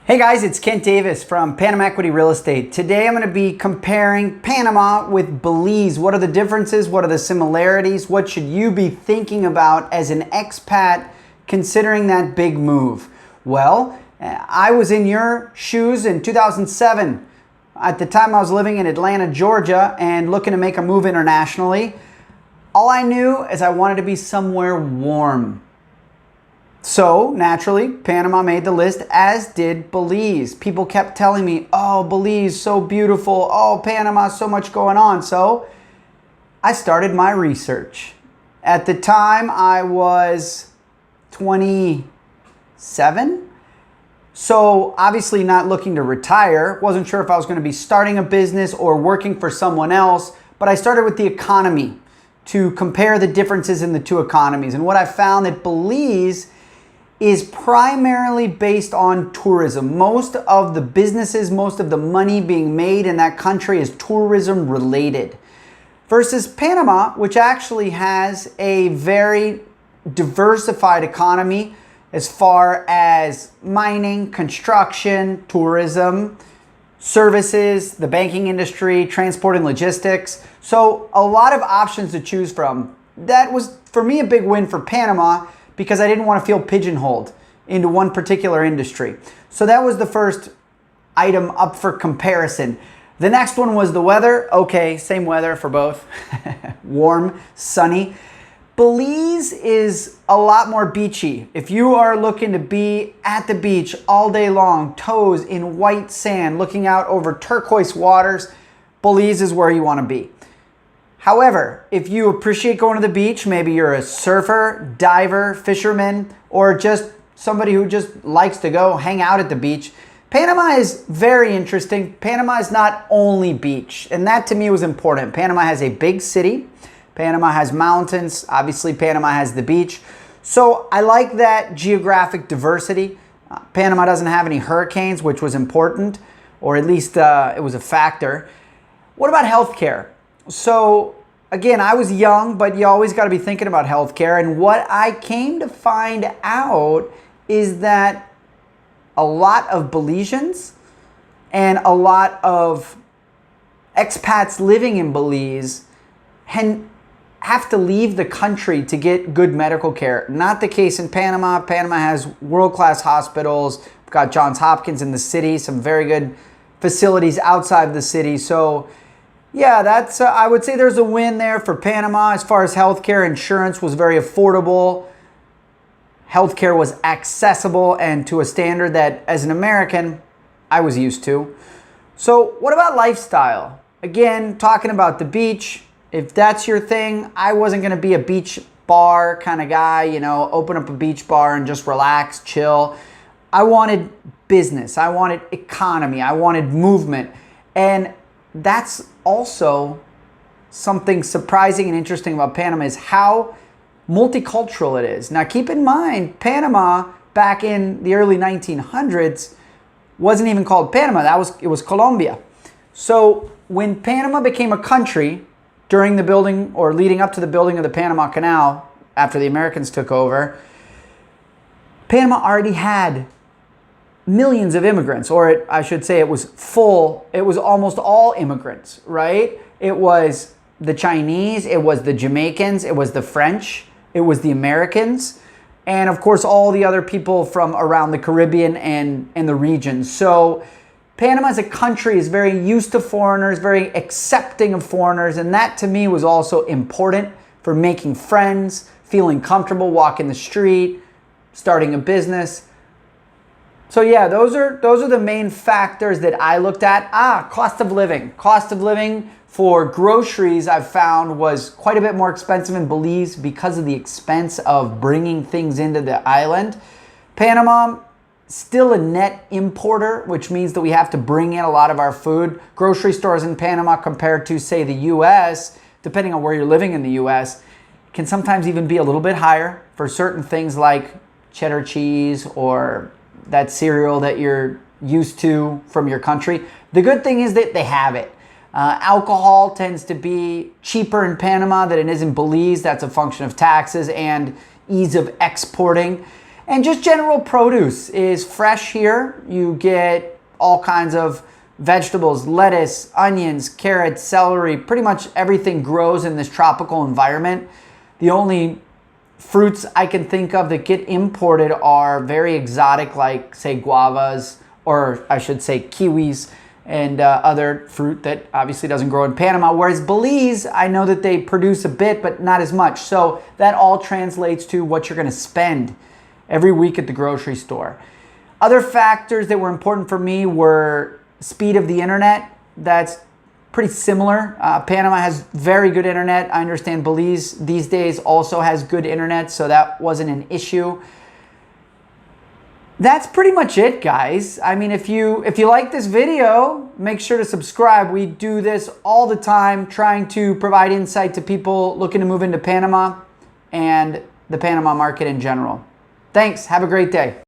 Hey guys, it's Kent Davis from Panama Equity Real Estate. Today I'm going to be comparing Panama with Belize. What are the differences? What are the similarities? What should you be thinking about as an expat considering that big move? Well, I was in your shoes in 2007. At the time I was living in Atlanta, Georgia, and looking to make a move internationally. All I knew is I wanted to be somewhere warm. So, naturally, Panama made the list, as did Belize. People kept telling me, oh, Belize, so beautiful. Oh, Panama, so much going on. So, I started my research. At the time, I was 27. So, obviously not looking to retire. Wasn't sure if I was going to be starting a business or working for someone else. But I started with the economy to compare the differences in the two economies. And what I found that Belize is primarily based on tourism. Most of the businesses, most of the money being made in that country is tourism related. Versus Panama, which actually has a very diversified economy as far as mining, construction, tourism, services, the banking industry, transport and logistics. So a lot of options to choose from. That was, for me, a big win for Panama, because I didn't want to feel pigeonholed into one particular industry. So that was the first item up for comparison. The next one was the weather. Okay, same weather for both. Warm, sunny. Belize is a lot more beachy. If you are looking to be at the beach all day long, toes in white sand, looking out over turquoise waters, Belize is where you want to be. However, if you appreciate going to the beach, maybe you're a surfer, diver, fisherman, or just somebody who just likes to go hang out at the beach, Panama is very interesting. Panama is not only beach, and that to me was important. Panama has a big city. Panama has mountains. Obviously, Panama has the beach. So I like that geographic diversity. Panama doesn't have any hurricanes, which was important, or at least it was a factor. What about healthcare? So again, I was young, but you always got to be thinking about healthcare. And what I came to find out is that a lot of Belizeans and a lot of expats living in Belize have to leave the country to get good medical care. Not the case in Panama. Panama has world-class hospitals. We've got Johns Hopkins in the city, some very good facilities outside the city. So yeah, that's I would say there's a win there for Panama as far as healthcare. Insurance was very affordable. Healthcare was accessible and to a standard that, as an American, I was used to. So what about lifestyle? Again, talking about the beach. If that's your thing, I wasn't going to be a beach bar kind of guy, you know, open up a beach bar and just relax, chill. I wanted business. I wanted economy. I wanted movement. And that's also something surprising and interesting about Panama, is how multicultural it is. Now keep in mind, Panama back in the early 1900s wasn't even called Panama. It was Colombia. So when Panama became a country during the building or leading up to the building of the Panama Canal, after the Americans took over, Panama already had millions of immigrants, or I should say it was almost all immigrants, right? It was the Chinese, it was the Jamaicans, it was the French, it was the Americans, and of course all the other people from around the Caribbean and the region. So Panama as a country is very used to foreigners, very accepting of foreigners, and that to me was also important for making friends, feeling comfortable walking the street, starting a business. So yeah, those are the main factors that I looked at. Cost of living. Cost of living for groceries, I've found, was quite a bit more expensive in Belize because of the expense of bringing things into the island. Panama, still a net importer, which means that we have to bring in a lot of our food. Grocery stores in Panama compared to, say, the US, depending on where you're living in the US, can sometimes even be a little bit higher for certain things like cheddar cheese or that cereal that you're used to from your country. The good thing is that they have it. Alcohol tends to be cheaper in Panama than it is in Belize. That's a function of taxes and ease of exporting. And just general produce is fresh here. You get all kinds of vegetables, lettuce, onions, carrots, celery. Pretty much everything grows in this tropical environment. The only fruits I can think of that get imported are very exotic, like say guavas, or I should say kiwis, and other fruit that obviously doesn't grow in Panama. Whereas Belize, I know that they produce a bit, but not as much. So that all translates to what you're gonna spend every week at the grocery store. Other factors that were important for me were speed of the internet. That's pretty similar. Panama has very good internet. I understand Belize these days also has good internet, so that wasn't an issue. That's pretty much it, guys. I mean, if you like this video, make sure to subscribe. We do this all the time, trying to provide insight to people looking to move into Panama and the Panama market in general. Thanks. Have a great day.